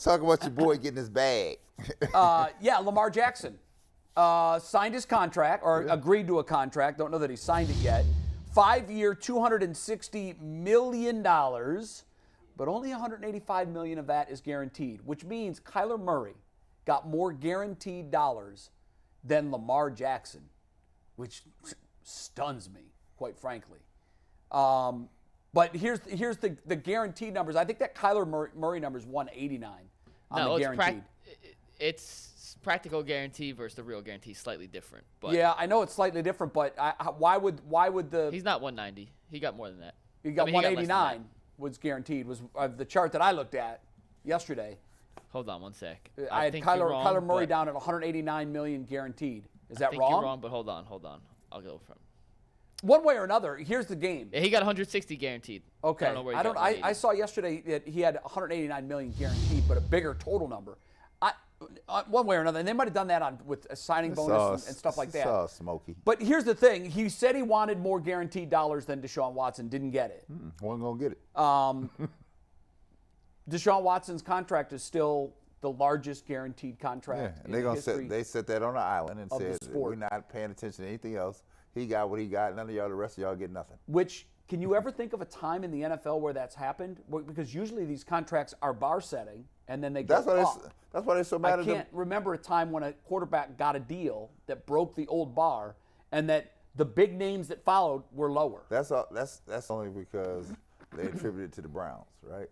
Talk about your boy getting his bag. Yeah, Lamar Jackson signed his contract or agreed to a contract. Don't know that he signed it yet. 5-year, $260 million, but only $185 million of that is guaranteed, which means Kyler Murray got more guaranteed dollars than Lamar Jackson, which stuns me, quite frankly. But here's the guaranteed numbers. I think that Kyler Murray number is 189 on the guaranteed. It's practical guarantee versus the real guarantee, slightly different. But yeah, I know it's slightly different, but why would the? He's not 190. He got more than that. He got 189 was guaranteed. Was the chart that I looked at yesterday? Hold on one sec. I had Kyler Murray down at 189 million guaranteed. Is that wrong? You're wrong, but hold on. I'll go from. One way or another, here's the game. Yeah, he got 160 guaranteed. Okay. I don't know where I saw yesterday that he had 189 million guaranteed, but a bigger total number. One way or another, and they might have done that with a signing bonus and stuff like that. It's all smoky. But here's the thing: he said he wanted more guaranteed dollars than Deshaun Watson. Didn't get it. Wasn't gonna get it. Deshaun Watson's contract is still the largest guaranteed contract. Yeah, and they set that on the island and said we're not paying attention to anything else. He got what he got. None of y'all, the rest of y'all, get nothing. Which, can you ever think of a time in the NFL where that's happened? Because usually these contracts are bar setting, and then they go up. That's why they're so mad at them. I can't remember a time when a quarterback got a deal that broke the old bar, and that the big names that followed were lower. That's only because they attribute it to the Browns, right?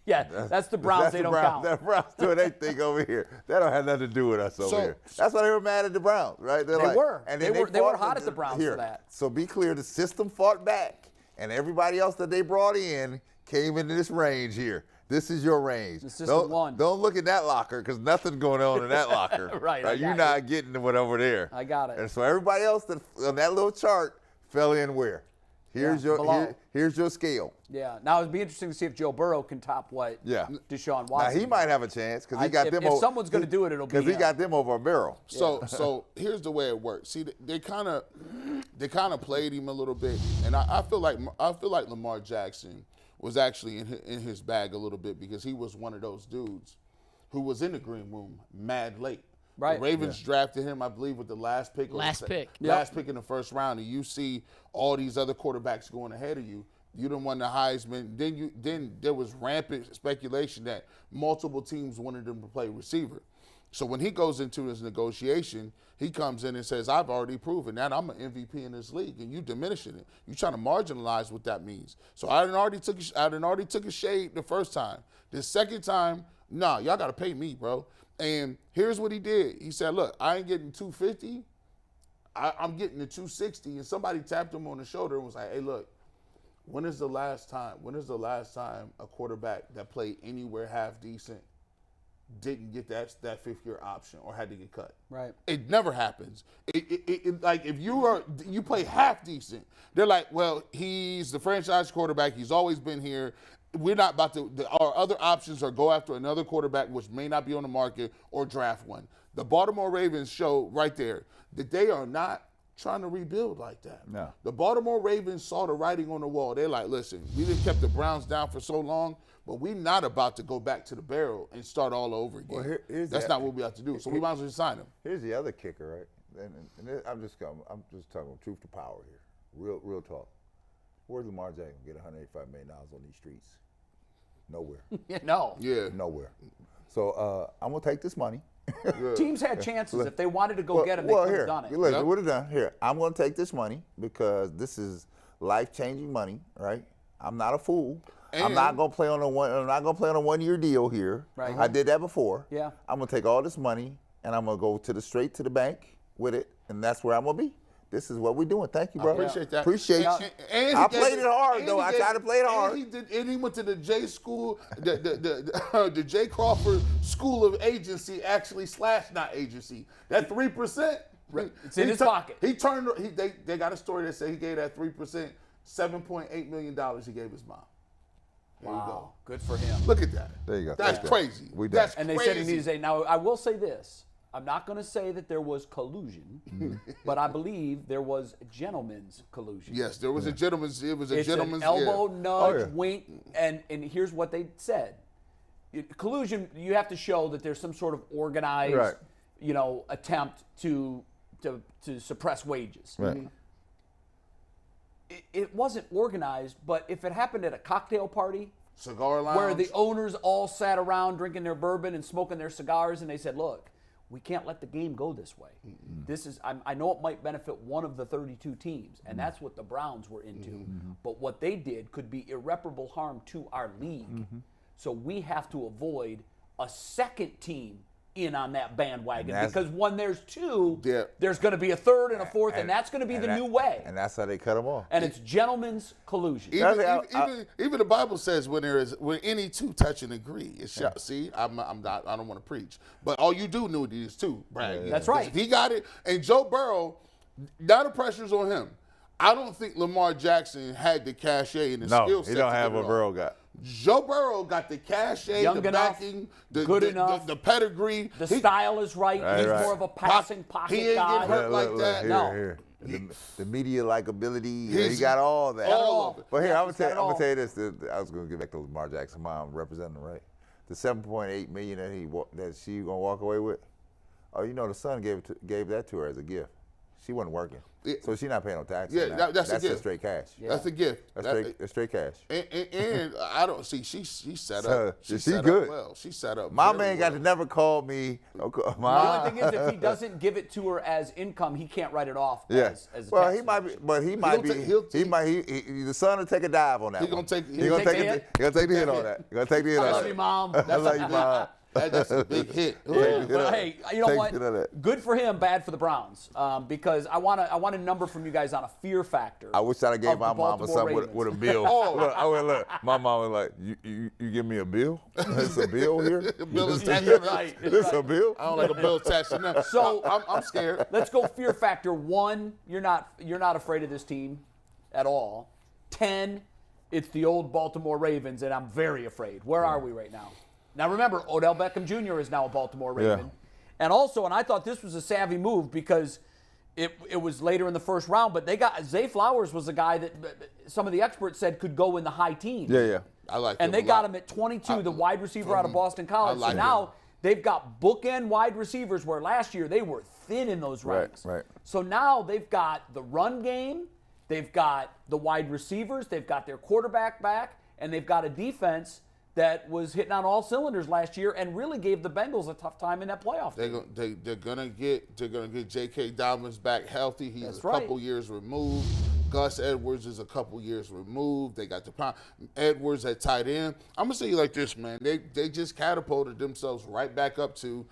Yeah, that's the Browns. They don't count. The Browns doing their thing over here. That don't have nothing to do with us over here. That's why they were mad at the Browns, right? They were. And they were hot at the Browns for that. So be clear, the system fought back, and everybody else that they brought in came into this range here. This is your range. The system won. Don't look at that locker because nothing's going on in that locker. Right. You're not getting what over there. I got it. And so everybody else that on that little chart fell in where? Here's your scale. Yeah. Now it'd be interesting to see if Joe Burrow can top what Deshaun Watson. Now he might have a chance because he got them over. If someone's going to do it, it'll be him. Because he got them over a barrel. So here's the way it works. See, they kind of played him a little bit, and I feel like Lamar Jackson was actually in his bag a little bit because he was one of those dudes who was in the green room mad late. Right. The Ravens drafted him, I believe, with the last pick. Last pick In the first round, and you see all these other quarterbacks going ahead of you. You didn't win the Heisman. Then there was rampant speculation that multiple teams wanted him to play receiver. So when he goes into his negotiation, he comes in and says, "I've already proven that I'm an MVP in this league," and you diminishing it. You trying to marginalize what that means. So I already took a shade the first time. The second time, nah, y'all got to pay me, bro. And here's what he did. He said, look, I ain't getting 250. I'm getting the 260. And somebody tapped him on the shoulder and was like, hey, look, when is the last time a quarterback that played anywhere half decent didn't get that fifth-year option or had to get cut? Right. It never happens. Like if you play half decent, they're like, well, he's the franchise quarterback. He's always been here. We're not about to. Our other options are go after another quarterback, which may not be on the market, or draft one. The Baltimore Ravens show right there that they are not trying to rebuild like that. No. The Baltimore Ravens saw the writing on the wall. They're like, listen, we done kept the Browns down for so long, but we're not about to go back to the barrel and start all over again. Well, that's not what we have to do. So we might as well just sign him. Here's the other kicker, right? And I'm just talking truth to power here, real talk. Where's Lamar Jackson get $185 million on these streets? Nowhere. No. Yeah. Nowhere. So I'm gonna take this money. Teams had chances. If they wanted to go get him, they could have done it. Listen, they would have done. Here, I'm gonna take this money because this is life-changing money, right? I'm not a fool. And I'm not gonna play on a one-year deal here. Right. I did that before. Yeah. I'm gonna take all this money and I'm gonna go straight to the bank with it, and that's where I'm gonna be. This is what we're doing. Thank you, bro. I appreciate that. Appreciate you. I played it hard, though. I tried to play it hard. And he went to the J school, the J Crawford School of Agency, not agency. That 3%. It's in his pocket. They got a story that said he gave that 3%, $7.8 million he gave his mom. There you go. Good for him. Look at that. There you go. That's crazy. That's and they said he needed to say, now I will say this. I'm not going to say that there was collusion, but I believe there was gentleman's collusion. Yes, there was a gentleman's. It was a it's gentleman's an elbow nudge, wink, and here's what they said: collusion, you have to show that there's some sort of organized, Right. attempt to suppress wages. Right. It wasn't organized, but if it happened at a cocktail party Cigar lounge. where the owners all sat around drinking their bourbon and smoking their cigars, and they said, "Look, we can't let the game go this way. This is I know it might benefit one of the 32 teams, and that's what the Browns were into. But what they did could be irreparable harm to our league. So we have to avoid a second team in on that bandwagon, because when there's two, Yeah. there's going to be a third and a fourth, and that's going to be the new way. And that's how they cut them off. And it's gentlemen's collusion. Even the Bible says when any two touch and agree, it shall. See, I don't want to preach, but all you do need is two, Brad. That's right. If he got it, and Joe Burrow, now the pressure's on him. I don't think Lamar Jackson had the cachet and the skill No, set. he don't to have get it what off. Burrow got. Joe Burrow got the cachet, Young the enough, backing, good enough. the pedigree. The style is right. He's right. more of a passing pocket He ain't guy. get hurt like that. Here, No. here. The media likability, He's- he got all that. all of it. But here, Yeah, I'm he's gonna got it tell you all. this. I was gonna get back to Lamar Jackson, mom representing him, right? The $7.8 million that she gonna walk away with. Oh, the son gave that to her as a gift. She wasn't working, so she's not paying no taxes. Yeah, on that's a just gift. straight cash. That's a gift. That's straight cash. And I don't see she set So, up. She she set good. up well. She set up. My very man got to well. never call me. The only thing is, if he doesn't give it to her as income, he can't write it off as a well, tax he might be, deduction. but he might be. The son will take a dive on that. He gonna one. take- He he gonna take take the it. hit? He gonna take the hit on that. He gonna take the hit I on love that. you, Mom. I love you, Mom. That's a big hit. But hey, you know Take what? it on that. Good for him, bad for the Browns. Because I want a number from you guys on a fear factor. I wish I'd have gave of the my mom Baltimore something Ravens. with a bill. Look, my mom was like, "You give me a bill? It's a bill here. Bill is Yeah, attached. you're right. This a bill? I don't like a bill attached to nothing. So- I'm scared. Let's go fear factor 1. You're not afraid of this team at all. 10. It's the old Baltimore Ravens, and I'm very afraid. Where are we right now? Now remember, Odell Beckham Jr. is now a Baltimore Raven. And also, and I thought this was a savvy move because it was later in the first round, but they got Zay Flowers was a guy that some of the experts said could go in the high teens. Yeah. I like. And him they a got lot. him at 22, the wide receiver out of Boston College. I like so now him. they've got bookend wide receivers where last year they were thin in those ranks. Right. So now they've got the run game, they've got the wide receivers, they've got their quarterback back, and they've got a defense that was hitting on all cylinders last year and really gave the Bengals a tough time in that playoff game. They're gonna get J.K. Dobbins back healthy. He's That's a couple years removed. Gus Edwards is a couple years removed. They got the Edwards at tight end. I'm gonna say you like this, man. They just catapulted themselves right back up to.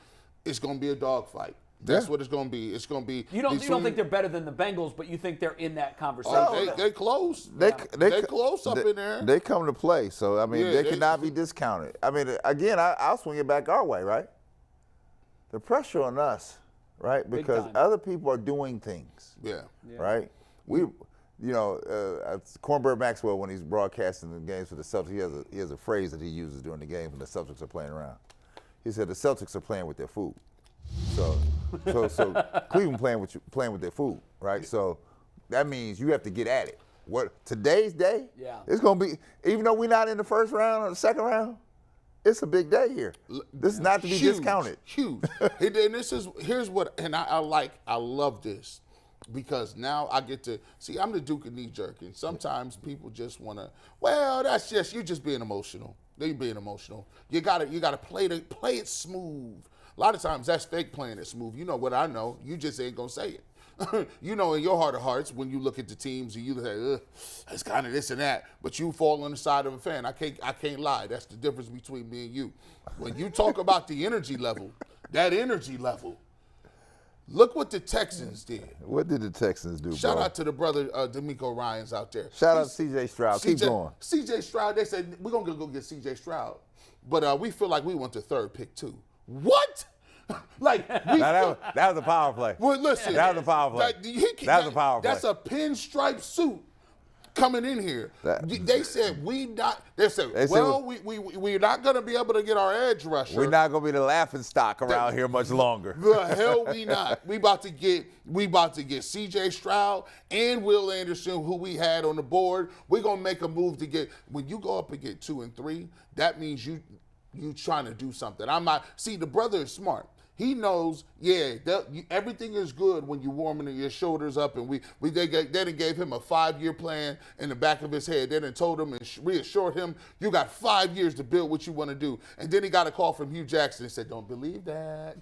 It's gonna be a dogfight. That's what it's gonna be. It's gonna be. You don't think they're better than the Bengals, but you think they're in that conversation. Oh, they close. They close up in there. They come to play, so I mean, Yeah, they they- cannot be discounted. I mean, again, I'll swing it back our way, right? The pressure on us, right? Big Because time. other people are doing things, Yeah. right? Cornbird Maxwell, when he's broadcasting the games for the Celtics, he has a phrase that he uses during the game when the Celtics are playing around. He said the Celtics are playing with their food. So Cleveland playing with their food, right? So that means you have to get at it. What today's day? Yeah. It's gonna be, even though we're not in the first round or the second round, it's a big day here. This is not to be Huge, discounted. Huge. And here's what, and I love this because now I get to see. I'm the Duke of knee jerking. Sometimes people just want to. Well, that's just you just being emotional. They being emotional. You gotta play it smooth. A lot of times that's fake playing it smooth. You know what I know. You just ain't gonna say it. You know in your heart of hearts when you look at the teams and you say, ugh, it's kind of this and that, but you fall on the side of a fan. I can't lie. That's the difference between me and you. When you talk about the energy level, that energy level, look what the Texans did. What did the Texans do, Shout bro? out to the brother D'Amico Ryans out there. Shout out to C.J. Stroud. Keep going. C.J. Stroud, they said, we're going to go get C.J. Stroud. But we feel like we want the third pick too. What? Like we Now, that was a power play. Well, listen. That was a power play. That was a power play. That's a pinstripe suit coming in here. They said we're not going to be able to get our edge rusher. We're not gonna be the laughing stock around here much longer. The hell we not. We about to get C.J. Stroud and Will Anderson, who we had on the board. We're gonna make a move to get. When you go up and get 2 and 3, that means you trying to do something. I'm not. See, the brother is smart. He knows, everything is good when you're warming your shoulders up, and they done gave him a 5-year plan in the back of his head. They done told him and reassured him, you got 5 years to build what you want to do. And then he got a call from Hugh Jackson and said, don't believe that.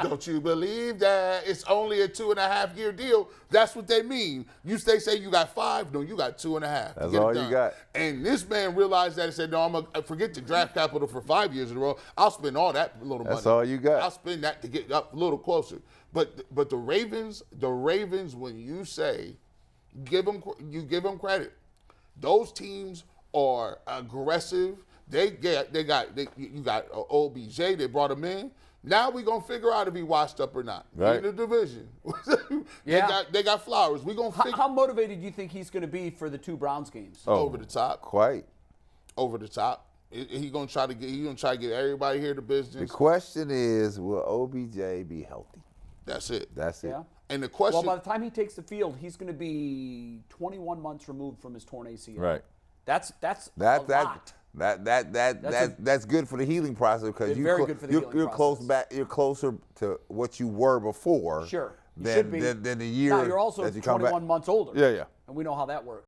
Don't you believe that? It's only a 2.5-year deal. That's what they mean. They say you got 5, no, you got 2.5. That's all you got. And this man realized that and said, no, I'm going to forget the draft capital for 5 years in a row. I'll spend all that little money. That's all you got. I'll spend that to get up a little closer. But the Ravens, when you say give them credit, those teams are aggressive. You got OBJ. They brought him in. Now we're gonna figure out if he washed up or not. Right. In the division. Yeah. They got Flowers. We gonna How motivated do you think he's going to be for the 2 Browns games? over the top. Quite. Over the top. He gonna try to get everybody here to business. The question is, will OBJ be healthy? That's it. That's it. Yeah. And the question. Well, by the time he takes the field, he's going to be 21 months removed from his torn ACL. Right. That's a lot. That's good for the healing process because It's very good for the healing you're close process. back. You're closer to what you were before. Sure. You Than should be. the year Now, you're also that you come 21 back. months older. Yeah. And we know how that works.